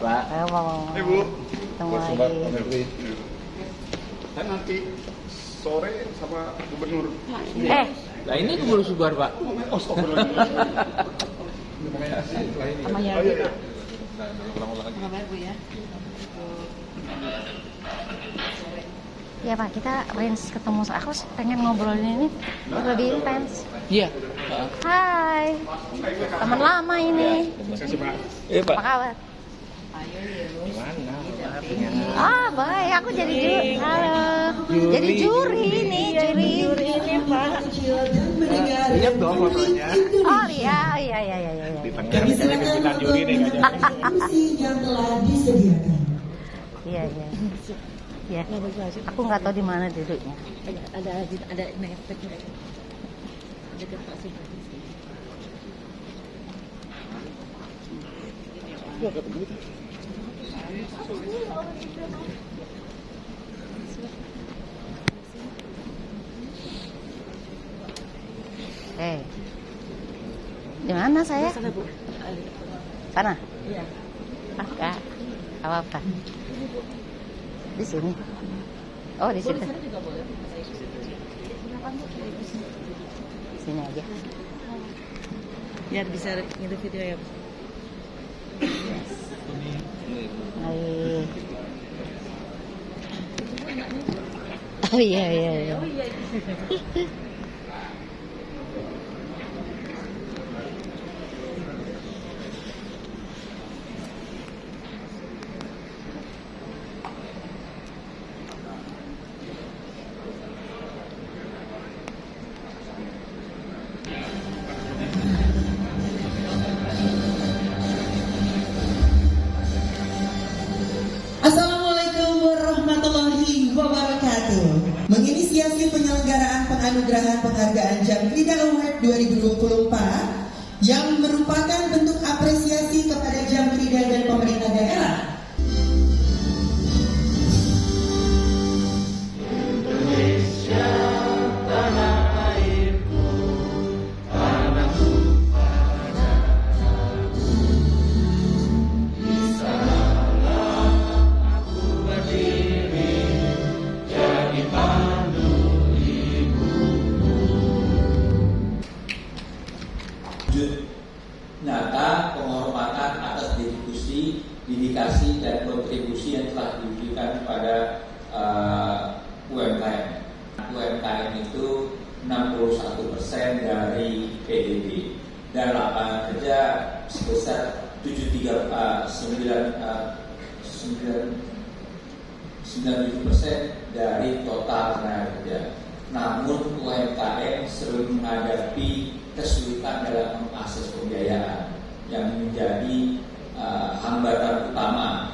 Pak. Ibu. Ketemu lagi. Dan nanti sore sama gubernur. Lah ini Gubernur Sumbar, Pak. Oh, astagfirullahaladzim. Sama ya. Oh, iya. Kabar Bu ya. Ya Pak, kita range ketemu. Aku pengen ngobrolin ini lebih intens. Iya. Hai, teman lama ini. Pak. Apa kabar? Gimana? Baik. Aku jadi juri. Halo. Jadi juri ini, juri ini Pak. Lihat dong fotonya. Oh iya. Di tengah kita juri nih yang telah disediakan. Iya. Ya. Aku nggak tahu di mana duduknya. Ada nepek. Dekat Pak Supardi. Di mana saya? Sana Bu. Sana. Iya. Enggak. Apa? Di sini. Oh, di situ. Sana juga boleh. Sini aja. Biar bisa ngedit video ya. Hai. Oh iya. Assalamualaikum warahmatullahi wabarakatuh. Menginisiasi penyelenggaraan penganugerahan penghargaan Jamkrida Award 2024 yang merupakan bentuk apresiasi kepada Jamkrida dan pemerintah daerah. Nyata penghormatan atas dedikasi, dan kontribusi yang telah diberikan kepada UMKM. UMKM itu 61% dari PDB dan lapangan kerja sebesar 97% dari total tenaga kerja. Namun UMKM sering menghadapi kesulitan dalam mengakses pembiayaan yang menjadi hambatan utama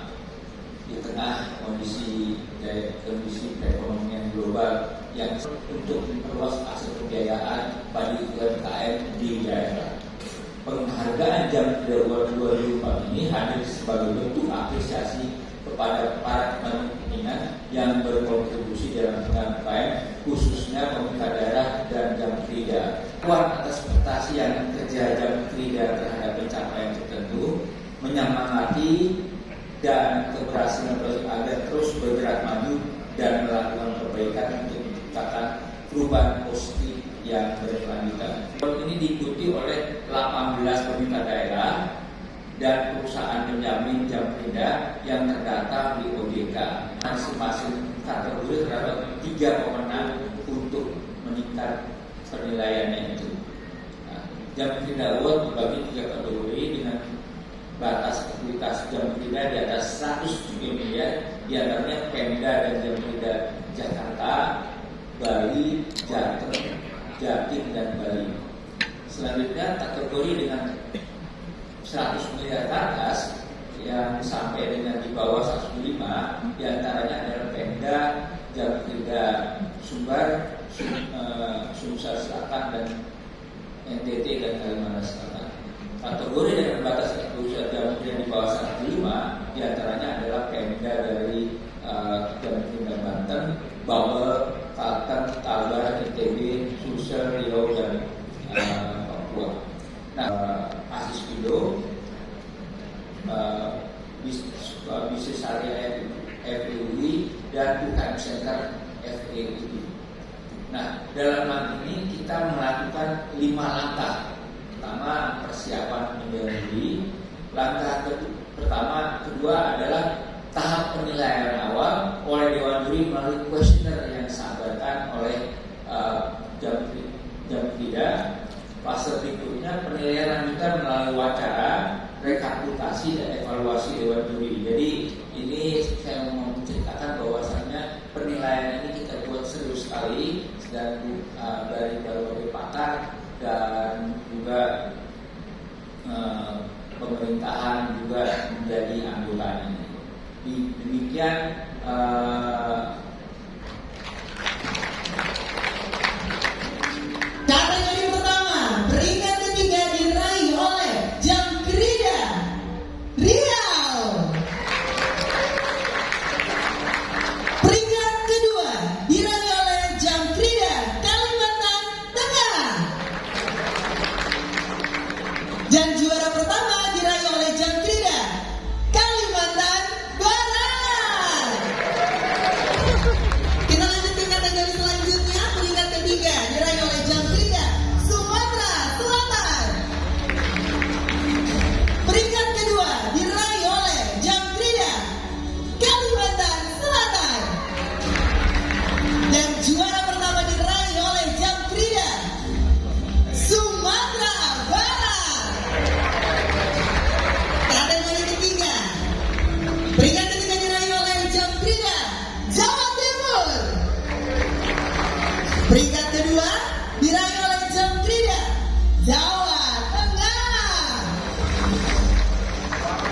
di tengah kondisi perekonomian global yang untuk memperluas akses pembiayaan bagi UMKM di daerah. Penghargaan Jamkrida Award 2024 ini hadir sebagai bentuk apresiasi kepada para pimpinan yang berkontribusi dalam UMKM, khususnya pemerintah daerah dan Jamkrida. Puan atas prestasi yang kerja Jamkrida terhadap pencapaian tertentu, menyemangati dan keberhasilan proyek agar terus bergerak maju dan melakukan perbaikan untuk menciptakan perubahan positif yang berkelanjutan. Proyek ini diikuti oleh 18 pemerintah daerah dan perusahaan penjamin Jamkrida yang terdaftar di OJK. Masing-masing kategori terdapat 3 pemenang untuk meningkat penilaiannya itu. Jamkrida Award dibagi 3 kategori dengan batas aktivitas Jamkrida di atas 100 miliar, di antaranya Pemda dan Jamkrida Jakarta, Bali, Jateng, Jatim dan Bali. Selanjutnya kategori dengan 100 miliar ke atas yang sampai dengan di bawah 105, di antaranya adalah Pemda, Jamkrida Sumbar, Sumsel Selatan dan NTT dan Kalimantan Selatan. Kategori dengan batas usia Jamkrida di bawah 105, di antaranya adalah Pemda dari Jamkrida Banten, Bawel, Kalteng, Kalbar, NTB, Sulsel, Riau dan Papua. Nah, Asispindo, dan UKM Center FEUI. Nah, dalam hal ini kita melakukan 5 langkah. Pertama, persiapan penilaian juri. Langkah kedua adalah tahap penilaian awal oleh Dewan Juri melalui kuesioner yang disampaikan oleh Jamkrida. Fase berikutnya penilaian lanjutan melalui wawancara, rekapitulasi dan evaluasi Dewan Juri. Jadi ini saya mau menceritakan bahwasannya penilaian ini kita buat serius sekali dan dari berbagai pakar dan juga pemerintahan juga menjadi anggota ini. Demikian kategori pertama, peringkat ketiga diraih oleh Jamkrida Riau. Peringkat kedua diraih oleh Jamkrida Kalimantan Tengah. Dan juara pertama diraih oleh Jamkrida Kalimantan Barat. Kita lanjut ke kategori selanjutnya, peringkat ketiga diraih oleh Jamkrida Sumatera Selatan. Peringkat kedua diraih oleh Jamkrida Kalimantan Selatan. Dan juara pertama diraih oleh Jamkrida Sumatera Barat. Kategori ketiga, peringkat ketiga diraih oleh Jamkrida Jawa Timur. Peringkat kedua diraih oleh Jamkrida Jawa Tengah.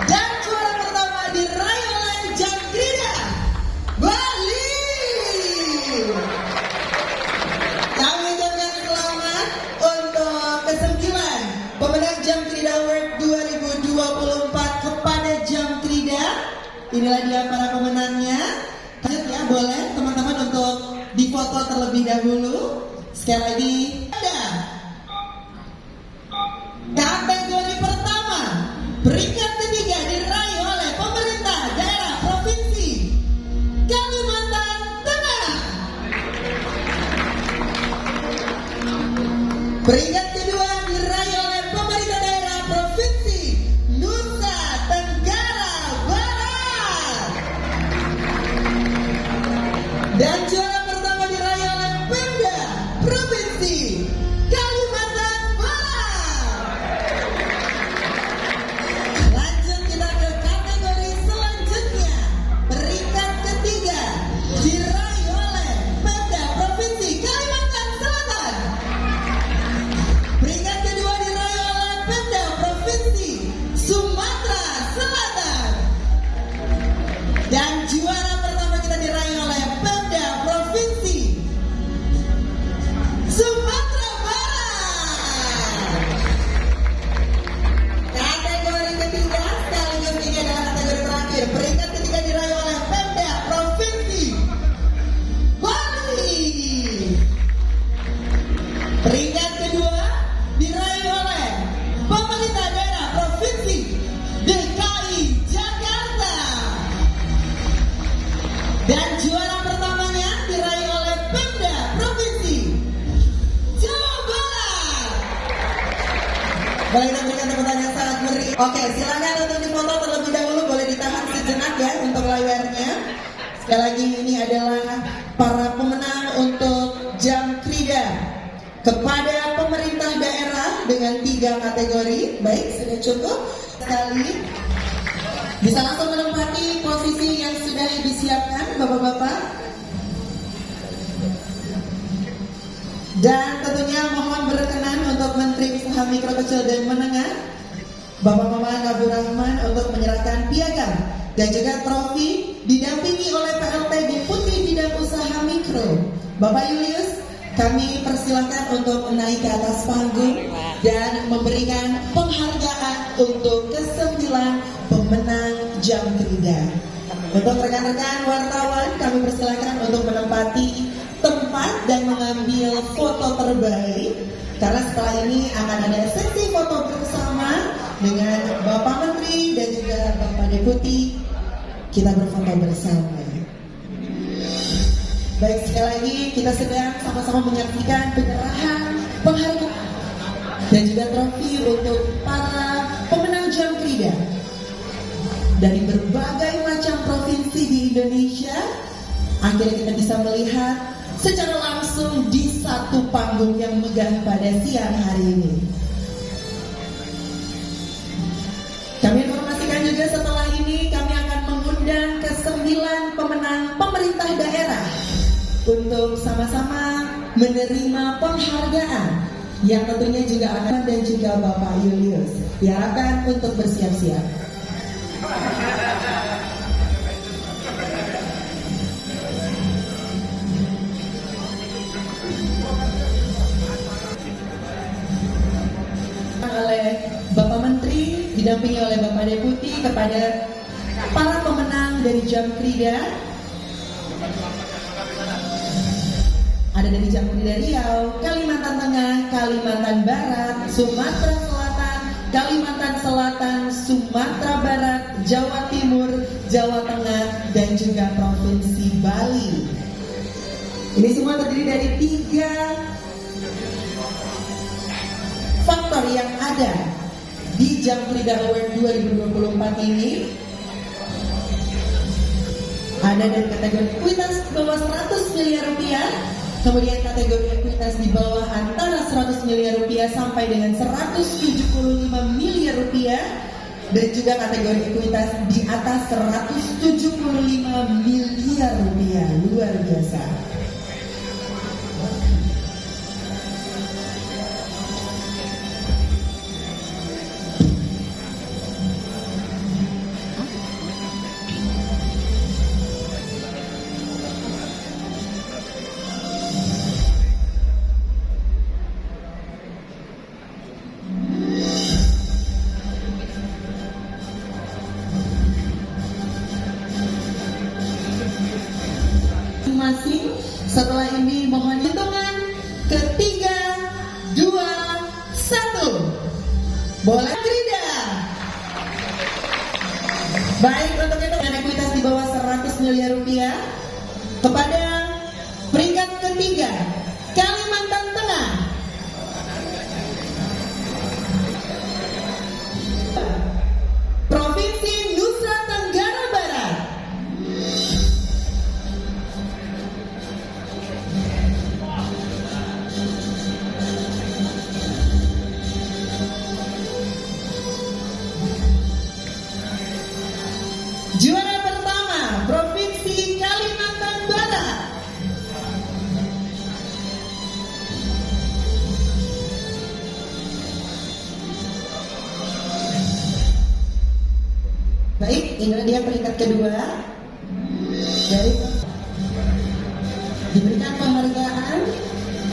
Dan juara pertama diraih oleh Jamkrida Bali. Kami ucapkan selamat untuk ke-9 pemenang Jamkrida Award 2024 kepada Jamkrida. Inilah dia para pemenangnya. Lanjut ya, boleh teman-teman untuk difoto terlebih dahulu. Sekali lagi, ada kategori pertama, peringkat ketiga diraih oleh pemerintah daerah provinsi Kalimantan Tengah. Peringkat kedua diraih oleh pemerintah daerah provinsi Nusa Tenggara Barat. Dan juara pertama diraih oleh Pemda Provinsi Kalimantan Barat. Lanjut kita ke kategori selanjutnya. Peringkat ketiga diraih oleh Pemda Provinsi Kalimantan Selatan. Peringkat kedua diraih oleh Pemda Provinsi Sumatera Selatan. Dan juara pertama kita diraih oleh Pemda Provinsi Sumatera Barat. Kategori ketiga sekaligus ini adalah kategori terakhir. Peringkat ketiga diraih oleh Pemda Provinsi Bali. Peringkat kedua diraih oleh pemerintah daerah provinsi DKI Jakarta. Dan juara pertamanya diraih oleh Pemda Provinsi Jawa Barat. Boleh kita berikan tepuk tangan yang sangat meriah. Oke, silakan untuk difoto terlebih dahulu. Boleh ditahan sejenak ya untuk layarnya. Sekali lagi ini adalah para pemenang untuk Jamkrida kepada pemerintah daerah dengan 3 kategori. Baik, sudah cukup sekali. Bisa langsung menempati posisi yang sudah disiapkan Bapak-bapak. Dan tentunya mohon berkenan untuk Menteri Usaha Mikro Kecil dan Menengah Bapak Maman Abdurrahman untuk menyerahkan piagam dan juga trofi didampingi oleh PLT Deputi Bidang Usaha Mikro Bapak Julius. Kami persilakan untuk naik ke atas panggung dan memberikan penghargaan untuk ke-9 pemenang Jamkrida. Untuk rekan-rekan wartawan, kami persilakan untuk menempati tempat dan mengambil foto terbaik. Karena setelah ini akan ada sesi foto bersama dengan Bapak Menteri dan juga Bapak Deputi. Kita berfoto bersama. sekali lagi kita sedang sama-sama menyaksikan penyerahan penghargaan dan juga trofi untuk para pemenang Jam Krida dari berbagai macam provinsi di Indonesia. Akhirnya kita bisa melihat secara langsung di satu panggung yang megah pada siang hari ini. Kami informasikan juga setelah ini kami akan mengundang ke-9 pemenang pemerintah daerah untuk sama-sama menerima penghargaan yang tentunya juga akan, dan juga Bapak Julius yang akan untuk bersiap-siap. Oleh Bapak Menteri didampingi oleh Bapak Deputi kepada para pemenang dari Jam Krida. Ada dari Jam Krida Riau, Kalimantan Tengah, Kalimantan Barat, Sumatera Selatan, Kalimantan Selatan, Sumatera Barat, Jawa Timur, Jawa Tengah, dan juga Provinsi Bali. Ini semua terdiri dari 3 faktor yang ada di Jam Krida Award 2024 ini. Ada dari kategori ekuitas di bawah 100 miliar rupiah, kemudian kategori ekuitas di bawah antara 100 miliar rupiah sampai dengan 175 miliar rupiah, dan juga kategori ekuitas di atas 175 miliar rupiah. Luar biasa. Masing. Setelah ini mohon hitungan 3, 2, 1. Boleh Krida. Baik, untuk itu dengan ekuitas di bawah 100 miliar rupiah kepada peringkat ketiga Kalimantan Tengah. Provinsi Nusa Tenggara Barat. Juara pertama, Provinsi Kalimantan Barat. Baik, inilah dia peringkat kedua. Dari diberikan penghargaan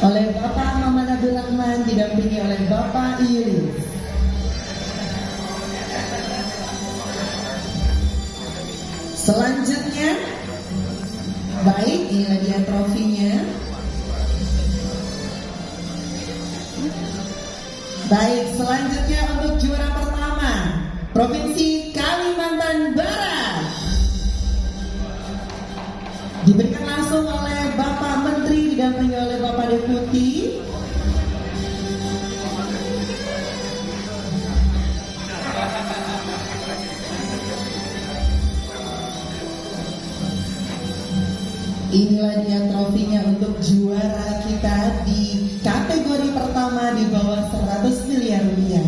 oleh Bapak Maman Abdul Rahman didampingi oleh Bapak Julius. Selanjutnya, baik, inilah dia trofinya. Baik, selanjutnya untuk juara pertama, Provinsi Kalimantan Barat. Diberikan langsung oleh Bapak Menteri didampingi oleh Bapak Deputi. Inilah dia trofinya untuk juara kita di kategori pertama di bawah 100 miliar rupiah.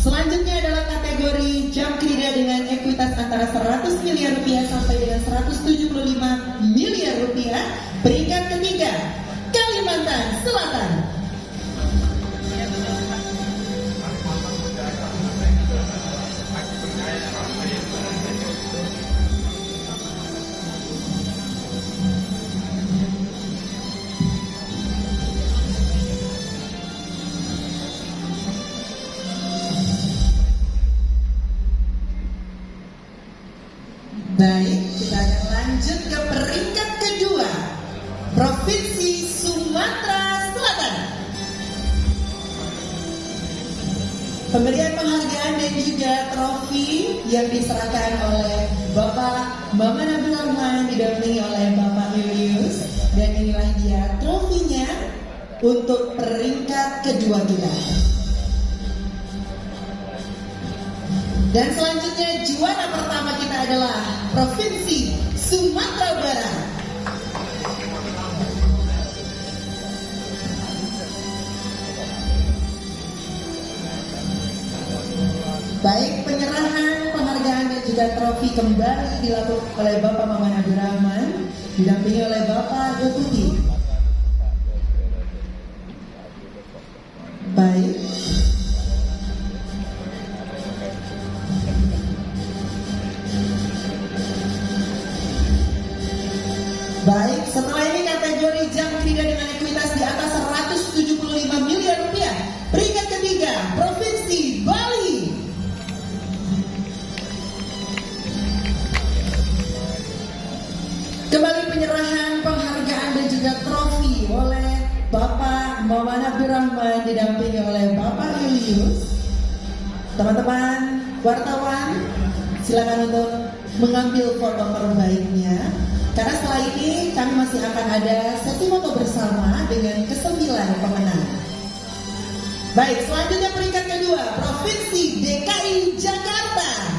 Selanjutnya adalah kategori Jam Krida dengan ekuitas antara 100 miliar rupiah sampai dengan 175 miliar rupiah. Peringkat ketiga, Kalimantan Selatan. Baik, kita akan lanjut ke peringkat kedua, Provinsi Sumatera Selatan. Pemberian penghargaan dan juga trofi yang diserahkan oleh Bapak Maman Abdul Rahman didampingi oleh Bapak Julius. Dan inilah dia trofinya untuk peringkat kedua kita. Dan selanjutnya juara pertama kita adalah Provinsi Sumatera Barat. Baik, penyerahan penghargaan dan juga trofi kembali dilakukan oleh Bapak Maman Abdurrahman, didampingi oleh Bapak Deputi. Baik. Baik, setelah ini kategori jam kerja dengan ekuitas di atas 175 miliar rupiah. Peringkat ketiga, Provinsi Bali. Kembali penyerahan penghargaan dan juga trofi oleh Bapak Maman Abdurrahman didampingi oleh Bapak Julius. Teman-teman wartawan, silakan untuk mengambil foto terbaiknya. Karena setelah ini kami masih akan ada sesi foto bersama dengan ke-9 pemenang. Baik, selanjutnya peringkat kedua, Provinsi DKI Jakarta.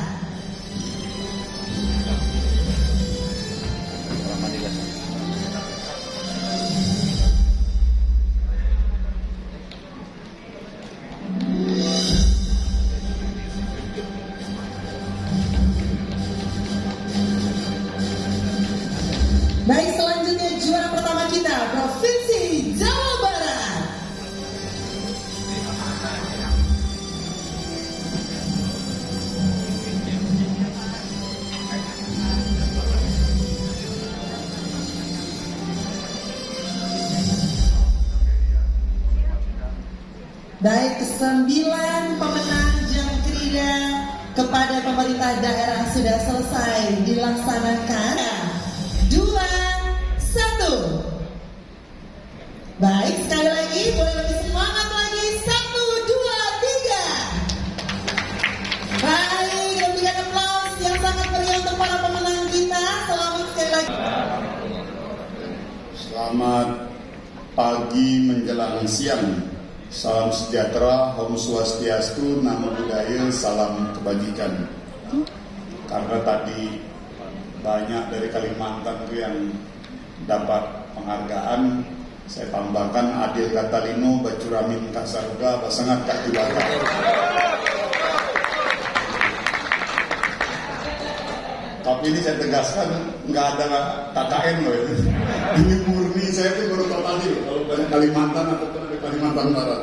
Baik, selanjutnya juara pertama kita Provinsi Jawa Barat. Baik, 9 pemenang jam kerja kepada pemerintah daerah sudah selesai dilaksanakan. 2, 1. Baik, sekali lagi boleh lebih semangat lagi. 1, 2, 3. Baik, berikan aplaus yang sangat meriah untuk para pemenang kita. Selamat sekali lagi. Selamat pagi menjelang siang. Salam sejahtera, Om Swastiastu, Namo Buddhaya, salam kebajikan. Karena tadi banyak dari Kalimantan itu yang dapat penghargaan, saya tambahkan Adil Katalino, Bacuramin Kak Sarga, Basangat Kak Jubaka. Tapi ini saya tegaskan, nggak ada KKN loh ini. Ini murni, saya tuh baru tahu tadi loh, kalau banyak Kalimantan atau Kalimantan Barat.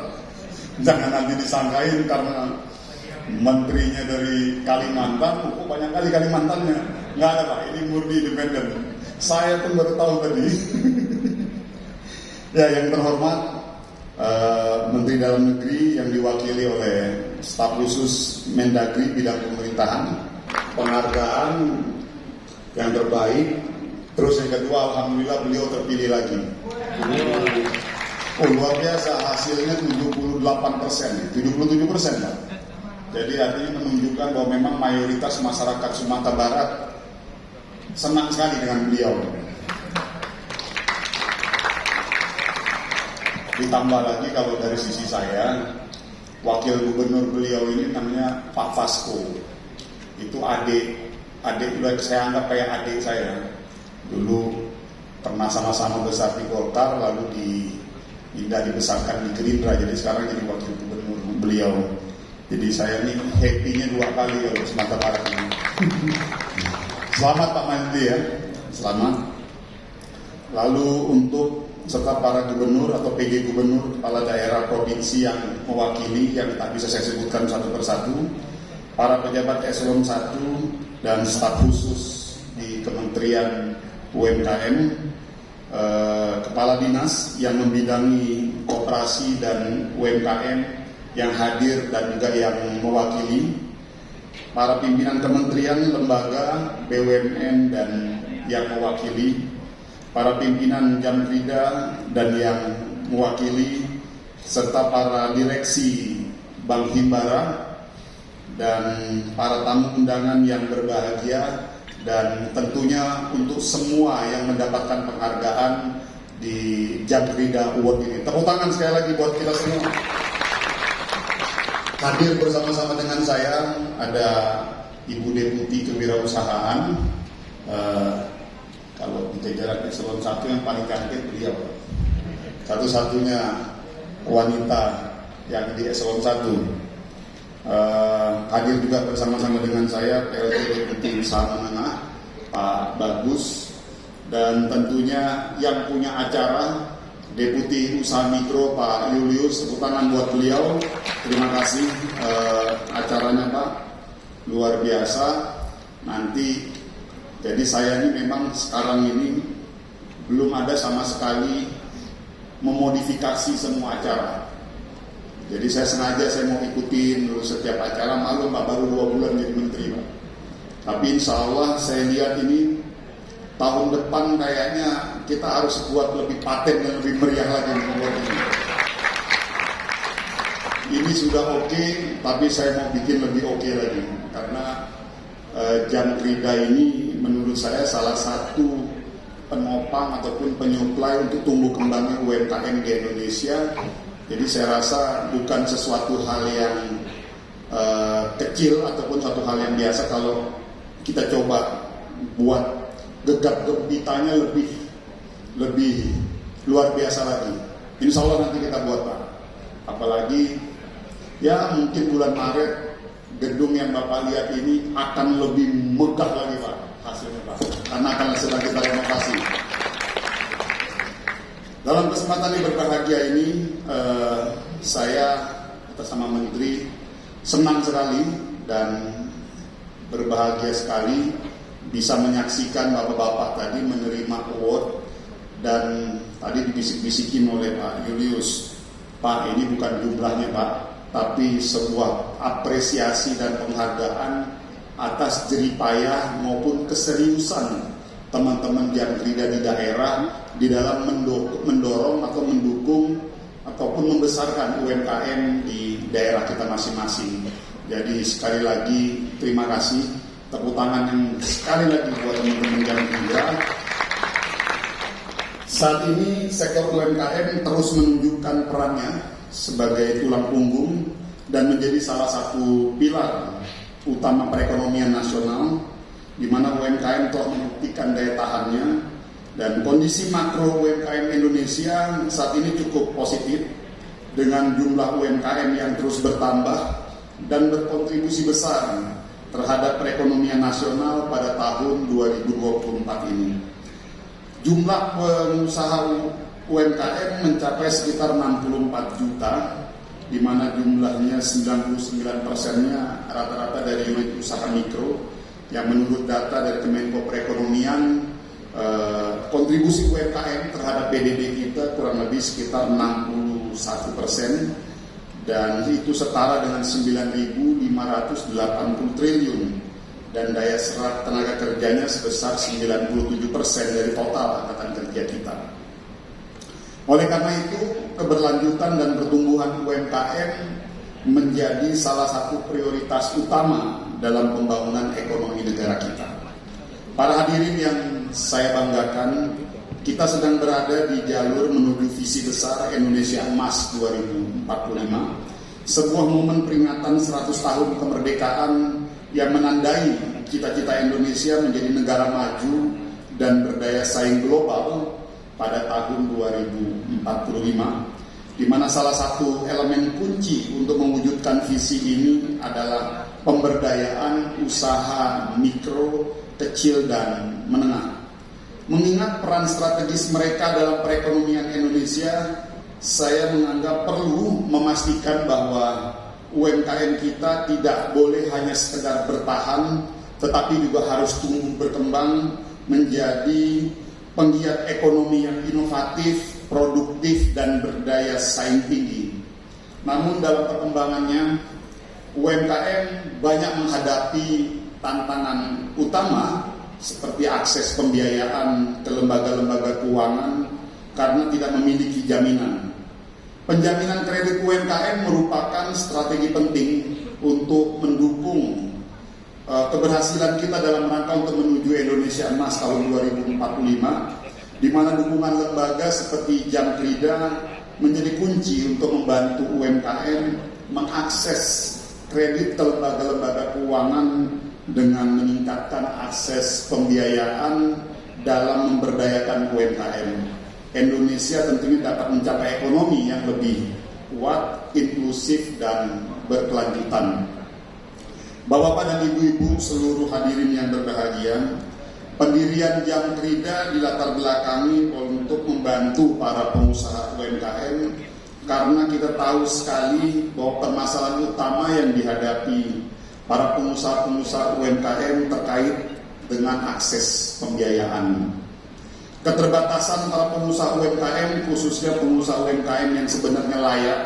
Jangan nanti disangkain karena menterinya dari Kalimantan, kok banyak kali Kalimantannya. Nggak ada Pak, ini murni independen. Saya pun baru tahu tadi. Ya, yang terhormat Menteri Dalam Negeri yang diwakili oleh staf khusus Mendagri bidang pemerintahan, penghargaan yang terbaik. Terus yang kedua, alhamdulillah beliau terpilih lagi. Oh, luar biasa, hasilnya 78%, 77% Pak. Jadi artinya menunjukkan bahwa memang mayoritas masyarakat Sumatera Barat senang sekali dengan beliau. Ditambah lagi kalau dari sisi saya, wakil gubernur beliau ini namanya Pak Vasco. Itu adik juga saya anggap kayak adik saya. Dulu pernah sama-sama besar di Golkar, lalu dibesarkan di Gerindra, jadi sekarang jadi wakil gubernur beliau. Jadi saya ini happy-nya 2 kali kalau Sumatera Barat ini. Selamat Pak Mandi ya, selamat. Lalu untuk serta para gubernur atau PJ gubernur, kepala daerah provinsi yang mewakili, yang tak bisa saya sebutkan satu persatu, para pejabat eselon 1 dan staf khusus di Kementerian UMKM, kepala dinas yang membidangi koperasi dan UMKM yang hadir dan juga yang mewakili, para pimpinan kementerian, lembaga, BUMN dan yang mewakili, para pimpinan Jamkrida dan yang mewakili, serta para direksi Bank Himbara dan para tamu undangan yang berbahagia, dan tentunya untuk semua yang mendapatkan penghargaan di Jamkrida Award ini. Tepuk tangan sekali lagi buat kita semua. Hadir bersama-sama dengan saya ada Ibu Deputi Kewirausahaan. Kalau kita jarak eselon 1 yang paling cantik beliau. Satu-satunya wanita yang di eselon 1. Hadir juga bersama-sama dengan saya PLT Deputi Usaha Menengah Pak Bagus, dan tentunya yang punya acara Deputi Usaha Mikro Pak Julius. Tepuk tangan buat beliau. Terima kasih acaranya Pak, luar biasa. Nanti jadi saya ini memang sekarang ini belum ada sama sekali memodifikasi semua acara. Jadi saya mau ikutin dulu setiap acara. Malu Pak, baru 2 bulan jadi menteri Pak. Tapi insya Allah saya lihat ini tahun depan kayaknya kita harus buat lebih paten dan lebih meriah lagi membuat ini. Ini sudah oke, tapi saya mau bikin lebih oke lagi. Karena Jamkrida ini menurut saya salah satu penopang ataupun penyuplai untuk tumbuh kembangnya UMKM di Indonesia. Jadi saya rasa bukan sesuatu hal yang kecil ataupun suatu hal yang biasa kalau kita coba buat gegap gempitanya lebih luar biasa lagi. Insya Allah nanti kita buat Pak. Apalagi ya mungkin bulan Maret gedung yang Bapak lihat ini akan lebih megah lagi Pak hasilnya Pak. Karena akan sedang kita renovasi. Dalam kesempatan yang berbahagia ini saya bersama Menteri senang sekali dan berbahagia sekali bisa menyaksikan bapak-bapak tadi menerima award. Dan tadi dibisik-bisikin oleh Pak Julius, Pak ini bukan jumlahnya Pak, tapi sebuah apresiasi dan penghargaan atas jeripayah maupun keseriusan teman-teman Jamkrida di daerah di dalam mendorong atau mendukung ataupun membesarkan UMKM di daerah kita masing-masing. Jadi sekali lagi terima kasih, tepuk tangan yang sekali lagi buat teman-teman Jamkrida. Saat ini sektor UMKM terus menunjukkan perannya sebagai tulang punggung dan menjadi salah satu pilar utama perekonomian nasional, di mana UMKM telah membuktikan daya tahannya, dan kondisi makro UMKM Indonesia saat ini cukup positif dengan jumlah UMKM yang terus bertambah dan berkontribusi besar terhadap perekonomian nasional pada tahun 2024 ini. Jumlah pengusaha UMKM mencapai sekitar 64 juta, di mana jumlahnya 99%-nya rata-rata dari unit usaha mikro, yang menurut data dari Kemenko Perekonomian kontribusi UMKM terhadap PDB kita kurang lebih sekitar 61%, dan itu setara dengan 9.580 triliun, dan daya serap tenaga kerjanya sebesar 97% dari total angkatan kerja kita. Oleh karena itu, keberlanjutan dan pertumbuhan UMKM menjadi salah satu prioritas utama dalam pembangunan ekonomi negara kita. Para hadirin yang saya banggakan, kita sedang berada di jalur menuju visi besar Indonesia Emas 2045, sebuah momen peringatan 100 tahun kemerdekaan yang menandai cita-cita Indonesia menjadi negara maju dan berdaya saing global pada tahun 2045, di mana salah satu elemen kunci untuk mewujudkan visi ini adalah pemberdayaan usaha mikro, kecil, dan menengah. Mengingat peran strategis mereka dalam perekonomian Indonesia, saya menganggap perlu memastikan bahwa UMKM kita tidak boleh hanya sekedar bertahan, tetapi juga harus tumbuh berkembang menjadi penggiat ekonomi yang inovatif, produktif, dan berdaya saing tinggi. Namun dalam perkembangannya, UMKM banyak menghadapi tantangan utama seperti akses pembiayaan ke lembaga-lembaga keuangan karena tidak memiliki jaminan. Penjaminan kredit UMKM merupakan strategi penting untuk mendukung keberhasilan kita dalam rangka untuk menuju Indonesia Emas tahun 2045, di mana dukungan lembaga seperti Jamkrida menjadi kunci untuk membantu UMKM mengakses kredit ke lembaga-lembaga keuangan dengan meningkatkan akses pembiayaan dalam memberdayakan UMKM. Indonesia tentunya dapat mencapai ekonomi yang lebih kuat, inklusif, dan berkelanjutan. Bapak-bapak dan ibu-ibu seluruh hadirin yang berbahagia, pendirian Jamkrida dilatar belakangi untuk membantu para pengusaha UMKM karena kita tahu sekali bahwa permasalahan utama yang dihadapi para pengusaha-pengusaha UMKM terkait dengan akses pembiayaan. Keterbatasan para pengusaha UMKM, khususnya pengusaha UMKM yang sebenarnya layak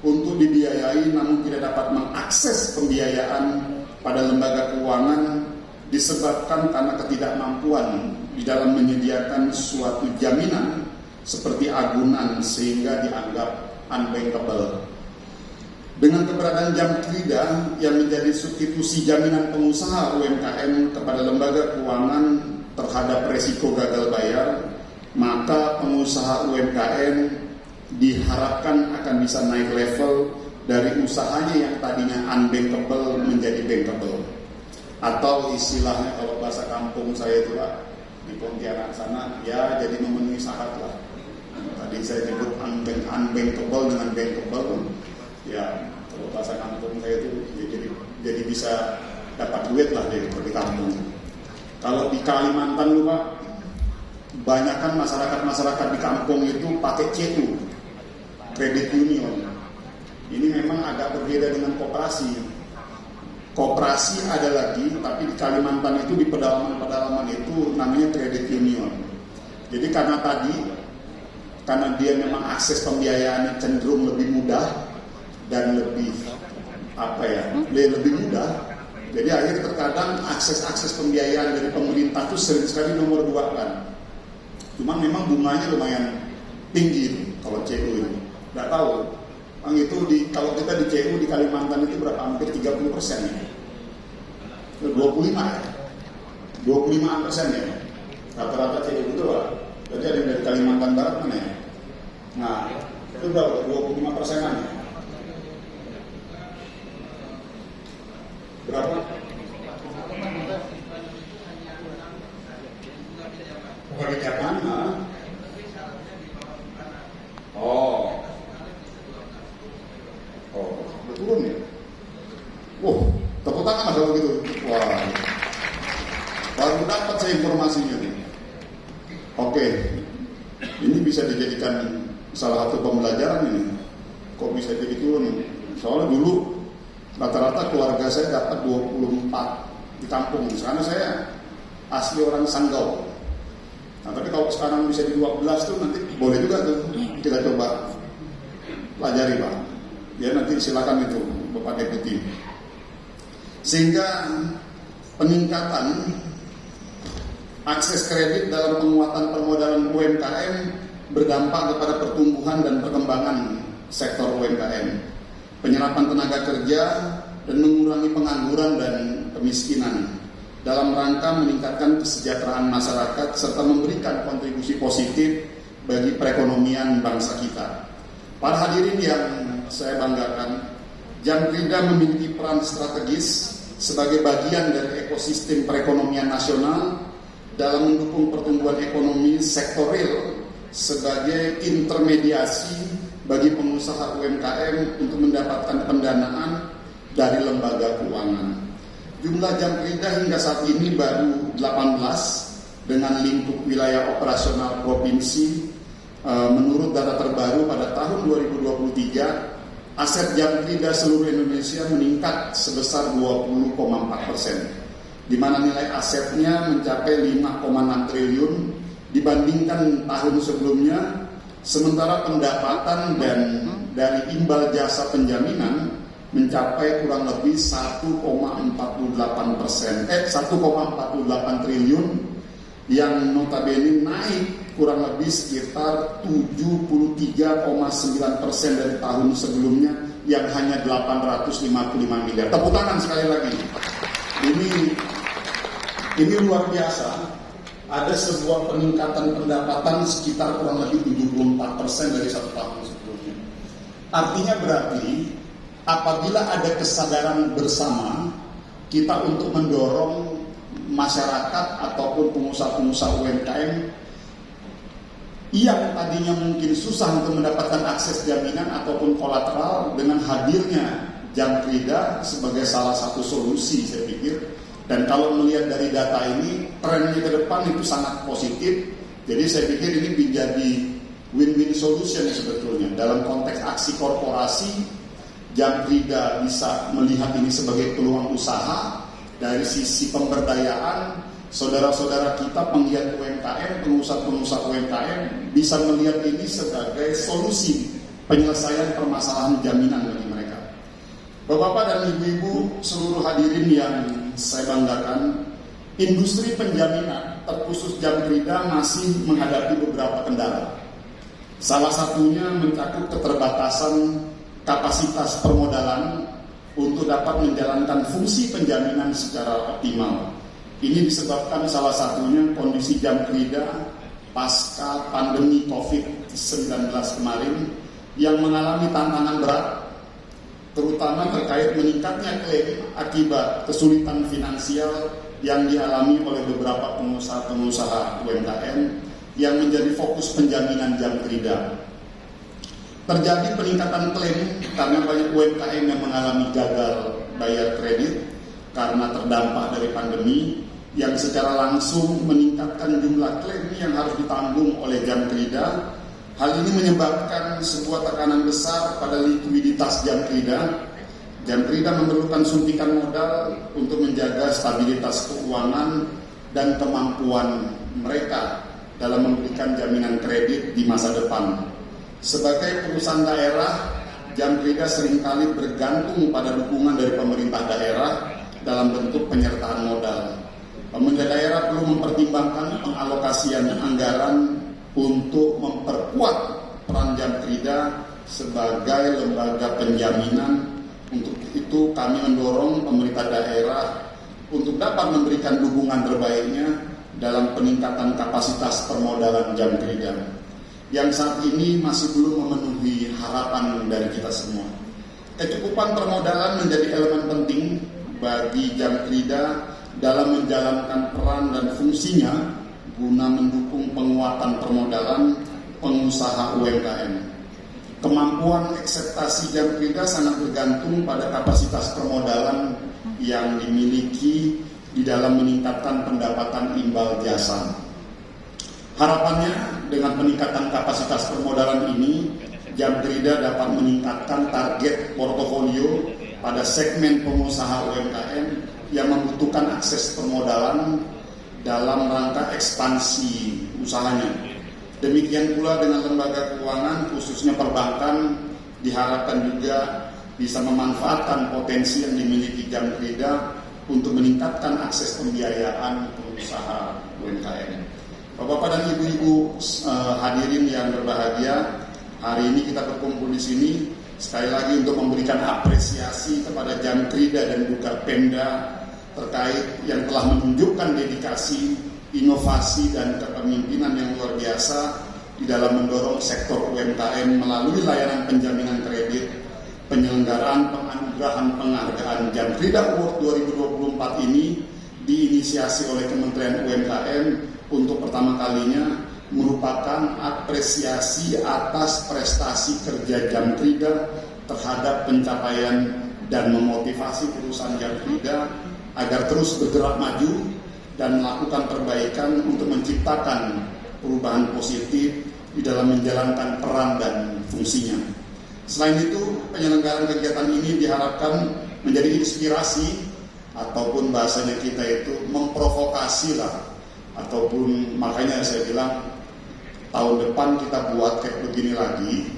untuk dibiayai namun tidak dapat mengakses pembiayaan pada lembaga keuangan disebabkan karena ketidakmampuan di dalam menyediakan suatu jaminan seperti agunan sehingga dianggap unbankable. Dengan keberadaan Jamkrida yang menjadi substitusi jaminan pengusaha UMKM kepada lembaga keuangan terhadap resiko gagal bayar, maka pengusaha UMKM diharapkan akan bisa naik level dari usahanya yang tadinya unbankable menjadi bankable. Atau istilahnya kalau bahasa kampung saya itu Pak, di Pontianak sana, ya jadi memenuhi syarat lah. Tadi saya nyebut unbankable dengan bankable, ya kalau bahasa kampung saya itu ya jadi bisa dapat duit lah di kampung. Kalau di Kalimantan lu Pak, banyakkan masyarakat di kampung itu pakai CU, kredit union. Ini memang agak berbeda dengan koperasi. Koperasi ada lagi, tapi di Kalimantan itu di pedalaman itu namanya kredit union. Jadi karena dia memang akses pembiayaannya cenderung lebih mudah dan lebih mudah. Jadi akhirnya terkadang akses pembiayaan dari pemerintah itu sering sekali nomor 2 kan. Cuma memang bunganya lumayan tinggi kalau CU ini. Nggak tahu. Bang itu kalau kita di CU di Kalimantan itu berapa? Hampir 30% ya. 25 ya. 25% ya. Rata-rata CU itu Pak. Jadi ada dari Kalimantan Barat mana ya? Nah, itu berapa? 25%-an ya. Berapa? Bukan di tiap mana? Oh, betul nih. Tepuk tangan kalau gitu. Wah, baru dapat saya informasinya nih. Oke, ini bisa dijadikan salah satu pembelajaran ini. Kok bisa jadi turun nih? Soalnya dulu rata-rata keluarga saya dapat 24 di kampung. Karena saya asli orang Sanggau. Nah, tapi kalau sekarang bisa di 12 tuh nanti boleh juga tuh kita coba pelajari Pak. Ya nanti silakan itu Bapak Deputi. Sehingga peningkatan akses kredit dalam penguatan permodalan UMKM berdampak kepada pertumbuhan dan perkembangan sektor UMKM, penyerapan tenaga kerja dan mengurangi pengangguran dan kemiskinan dalam rangka meningkatkan kesejahteraan masyarakat serta memberikan kontribusi positif bagi perekonomian bangsa kita. Para hadirin yang saya banggakan, Jamkrida memiliki peran strategis sebagai bagian dari ekosistem perekonomian nasional dalam mendukung pertumbuhan ekonomi sektor real sebagai intermediasi bagi pengusaha UMKM untuk mendapatkan pendanaan dari lembaga keuangan. Jumlah Jamkrida hingga saat ini baru 18 dengan lingkup wilayah operasional provinsi. Menurut data terbaru pada tahun 2023, aset Jamkrida seluruh Indonesia meningkat sebesar 20,4%, di mana nilai asetnya mencapai 5,6 triliun dibandingkan tahun sebelumnya, sementara pendapatan dan dari imbal jasa penjaminan mencapai kurang lebih 1,48 triliun yang notabene naik kurang lebih sekitar 73,9% dari tahun sebelumnya yang hanya 855 miliar. Tepuk tangan sekali lagi. Ini luar biasa. ada sebuah peningkatan pendapatan sekitar kurang lebih 74% dari 1 tahun sebelumnya. Artinya berarti apabila ada kesadaran bersama kita untuk mendorong masyarakat ataupun pengusaha-pengusaha UMKM yang tadinya mungkin susah untuk mendapatkan akses jaminan ataupun kolateral, dengan hadirnya Jamkrida sebagai salah satu solusi, saya pikir. Dan kalau melihat dari data ini, trennya ke depan itu sangat positif. Jadi saya pikir ini menjadi win-win solution sebetulnya. Dalam konteks aksi korporasi, Jamkrida bisa melihat ini sebagai peluang usaha. Dari sisi pemberdayaan, saudara-saudara kita penggiat UMKM, pengusaha-pengusaha UMKM bisa melihat ini sebagai solusi penyelesaian permasalahan jaminan bagi mereka. Bapak-bapak dan ibu-ibu, seluruh hadirin yang saya banggakan, industri penjaminan terkhusus Jamkrida masih menghadapi beberapa kendala. Salah satunya mencakup keterbatasan kapasitas permodalan untuk dapat menjalankan fungsi penjaminan secara optimal. Ini disebabkan salah satunya kondisi Jamkrida pasca pandemi COVID-19 kemarin yang mengalami tantangan berat, terutama terkait meningkatnya klaim akibat kesulitan finansial yang dialami oleh beberapa pengusaha-pengusaha UMKM yang menjadi fokus penjaminan Jamkrida. Terjadi peningkatan klaim karena banyak UMKM yang mengalami gagal bayar kredit karena terdampak dari pandemi, yang secara langsung meningkatkan jumlah klaim yang harus ditanggung oleh Jamkrida. Hal ini menyebabkan sebuah tekanan besar pada likuiditas Jamkrida. Jamkrida memerlukan suntikan modal untuk menjaga stabilitas keuangan dan kemampuan mereka dalam memberikan jaminan kredit di masa depan. Sebagai perusahaan daerah, Jamkrida seringkali bergantung pada dukungan dari pemerintah daerah dalam bentuk penyertaan modal. Pemerintah daerah perlu mempertimbangkan pengalokasian anggaran untuk memperkuat peran Jamkrida sebagai lembaga penjaminan. Untuk itu kami mendorong pemerintah daerah untuk dapat memberikan dukungan terbaiknya dalam peningkatan kapasitas permodalan Jamkrida yang saat ini masih belum memenuhi harapan dari kita semua. Kecukupan permodalan menjadi elemen penting bagi Jamkrida dalam menjalankan peran dan fungsinya guna mendukung penguatan permodalan pengusaha UMKM. Kemampuan ekspektasi Jamkrida sangat bergantung pada kapasitas permodalan yang dimiliki di dalam meningkatkan pendapatan imbal jasa. Harapannya dengan peningkatan kapasitas permodalan ini, Jamkrida dapat meningkatkan target portofolio pada segmen pengusaha UMKM yang membutuhkan akses permodalan dalam rangka ekspansi usahanya. Demikian pula dengan lembaga keuangan, khususnya perbankan, diharapkan juga bisa memanfaatkan potensi yang dimiliki Jamkrida untuk meningkatkan akses pembiayaan pengusaha UMKM. Bapak-bapak dan ibu-ibu hadirin yang berbahagia, hari ini kita berkumpul di sini sekali lagi untuk memberikan apresiasi kepada Jamkrida dan juga Pemda terkait yang telah menunjukkan dedikasi, inovasi dan kepemimpinan yang luar biasa di dalam mendorong sektor UMKM melalui layanan penjaminan kredit, penyelenggaraan penganugerahan penghargaan Jamkrida Award 2024 ini diinisiasi oleh Kementerian UMKM untuk pertama kalinya merupakan apresiasi atas prestasi kerja Jamkrida terhadap pencapaian dan memotivasi perusahaan Jamkrida agar terus bergerak maju dan melakukan perbaikan untuk menciptakan perubahan positif di dalam menjalankan peran dan fungsinya. Selain itu, penyelenggaraan kegiatan ini diharapkan menjadi inspirasi ataupun bahasanya kita itu memprovokasi lah, ataupun makanya saya bilang tahun depan kita buat kayak begini lagi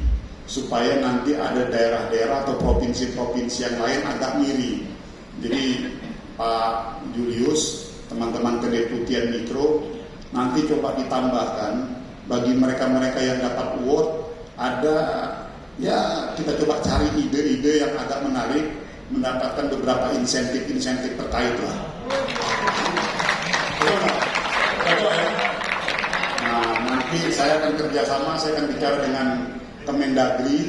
supaya nanti ada daerah-daerah atau provinsi-provinsi yang lain agak ngiri. Jadi Pak Julius, teman-teman kedeputian mikro, nanti coba ditambahkan bagi mereka-mereka yang dapat award, ada ya kita coba cari ide-ide yang agak menarik, mendapatkan beberapa insentif-insentif terkait lah. Betul ya? akan kerjasama, saya akan bicara dengan Kemendagri.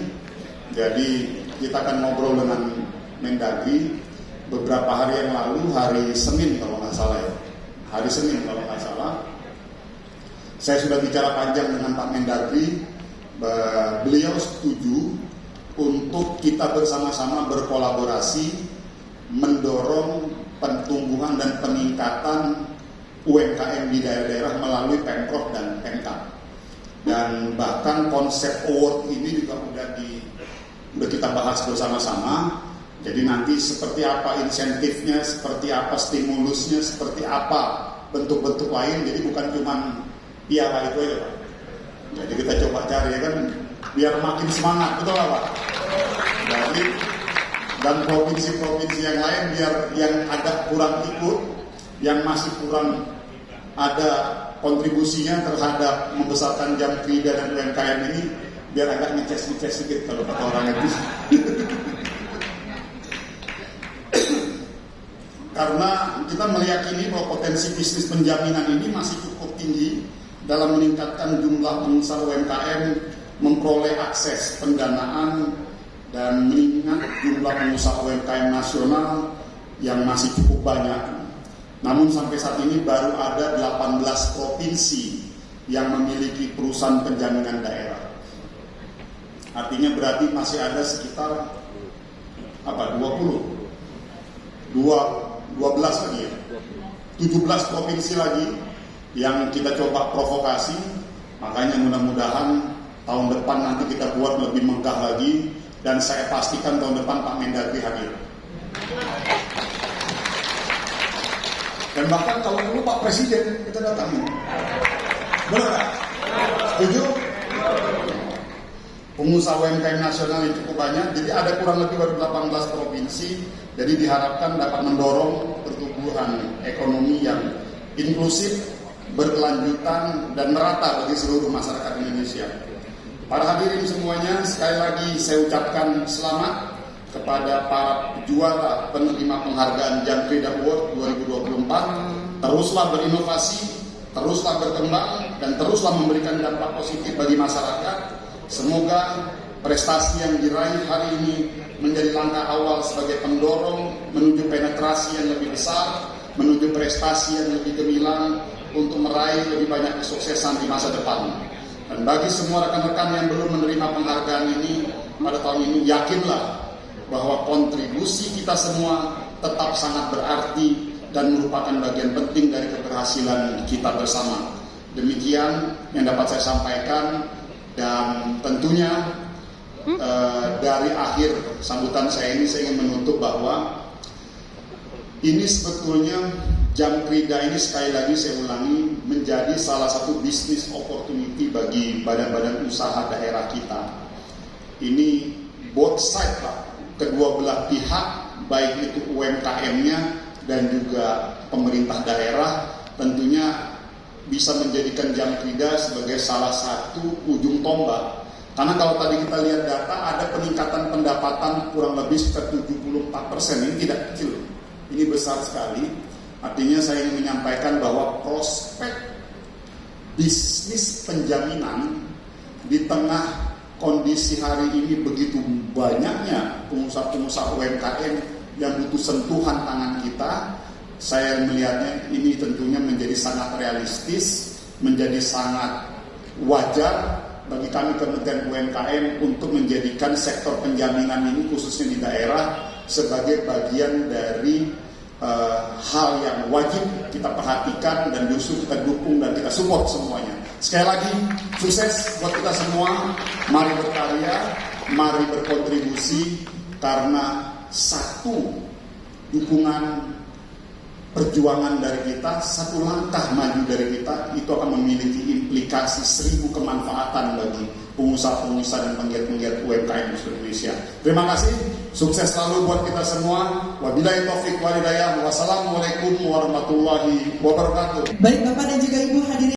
Jadi kita akan ngobrol dengan Mendagri. Beberapa hari yang lalu, hari Senin kalau nggak salah ya, hari Senin kalau nggak salah, saya sudah bicara panjang dengan Pak Mendagri. Beliau setuju untuk kita bersama-sama berkolaborasi mendorong pertumbuhan dan peningkatan UMKM di daerah-daerah melalui Pemprov dan Pemkab. Dan bahkan konsep award ini juga udah kita bahas bersama-sama. Jadi nanti seperti apa insentifnya, seperti apa stimulusnya, seperti apa bentuk-bentuk lain. Jadi bukan cuma piala itu aja Pak. Jadi kita coba cari ya kan, biar makin semangat, betul lah Pak. Jadi dan provinsi-provinsi yang lain biar yang ada kurang ikut, yang masih kurang ada kontribusinya terhadap membesarkan Jamkrida dan UMKM ini, biar agak ngecek sedikit kalau kata orang itu. Karena kita meyakini bahwa potensi bisnis penjaminan ini masih cukup tinggi dalam meningkatkan jumlah pengusaha UMKM memperoleh akses pendanaan dan meningkat jumlah pengusaha UMKM nasional yang masih cukup banyak. Namun sampai saat ini baru ada 18 provinsi yang memiliki perusahaan penjaminan daerah. Artinya berarti masih ada sekitar 12 lagi ya. 17 provinsi lagi yang kita coba provokasi. Makanya mudah-mudahan tahun depan nanti kita buat lebih megah lagi, dan saya pastikan tahun depan Pak Mendagri hadir. Dan bahkan kalau perlu Pak Presiden kita datangi. Benar nggak? Setuju? Pengusaha UMKM nasional yang cukup banyak, jadi ada kurang lebih baru 18 provinsi, jadi diharapkan dapat mendorong pertumbuhan ekonomi yang inklusif, berkelanjutan, dan merata bagi seluruh masyarakat Indonesia. Para hadirin semuanya, sekali lagi saya ucapkan selamat kepada para juara penerima penghargaan Jamkrida Award 2024. Teruslah berinovasi, teruslah berkembang, dan teruslah memberikan dampak positif bagi masyarakat. Semoga prestasi yang diraih hari ini menjadi langkah awal sebagai pendorong menuju penetrasi yang lebih besar, menuju prestasi yang lebih gemilang untuk meraih lebih banyak kesuksesan di masa depan. Dan bagi semua rekan-rekan yang belum menerima penghargaan ini pada tahun ini, yakinlah bahwa kontribusi kita semua tetap sangat berarti dan merupakan bagian penting dari keberhasilan kita bersama. Demikian yang dapat saya sampaikan, dan tentunya dari akhir sambutan saya ini saya ingin menutup bahwa ini sebetulnya Jamkrida ini, sekali lagi saya ulangi, menjadi salah satu bisnis opportunity bagi badan-badan usaha daerah kita. Ini both side Pak, kedua belah pihak, baik itu UMKM-nya dan juga pemerintah daerah, tentunya bisa menjadikan Jamkrida sebagai salah satu ujung tombak. Karena kalau tadi kita lihat data, ada peningkatan pendapatan kurang lebih sekitar 74%. Ini tidak kecil, ini besar sekali. Artinya saya ingin menyampaikan bahwa prospek bisnis penjaminan di tengah kondisi hari ini begitu banyaknya pengusaha-pengusaha UMKM yang butuh sentuhan tangan kita, saya melihatnya ini tentunya menjadi sangat realistis, menjadi sangat wajar bagi kami Kementerian UMKM untuk menjadikan sektor penjaminan ini khususnya di daerah sebagai bagian dari hal yang wajib kita perhatikan dan justru kita dukung dan kita support semuanya. Sekali lagi, sukses buat kita semua. Mari berkarya, mari berkontribusi, karena satu dukungan perjuangan dari kita, satu langkah maju dari kita, itu akan memiliki implikasi 1000 kemanfaatan bagi pengusaha-pengusaha dan penggiat-penggiat UMKM di seluruh Indonesia. Terima kasih, sukses selalu buat kita semua. Wabillahi taufiq wal hidayah. Wassalamualaikum warahmatullahi wabarakatuh. Baik Bapak dan juga Ibu hadirin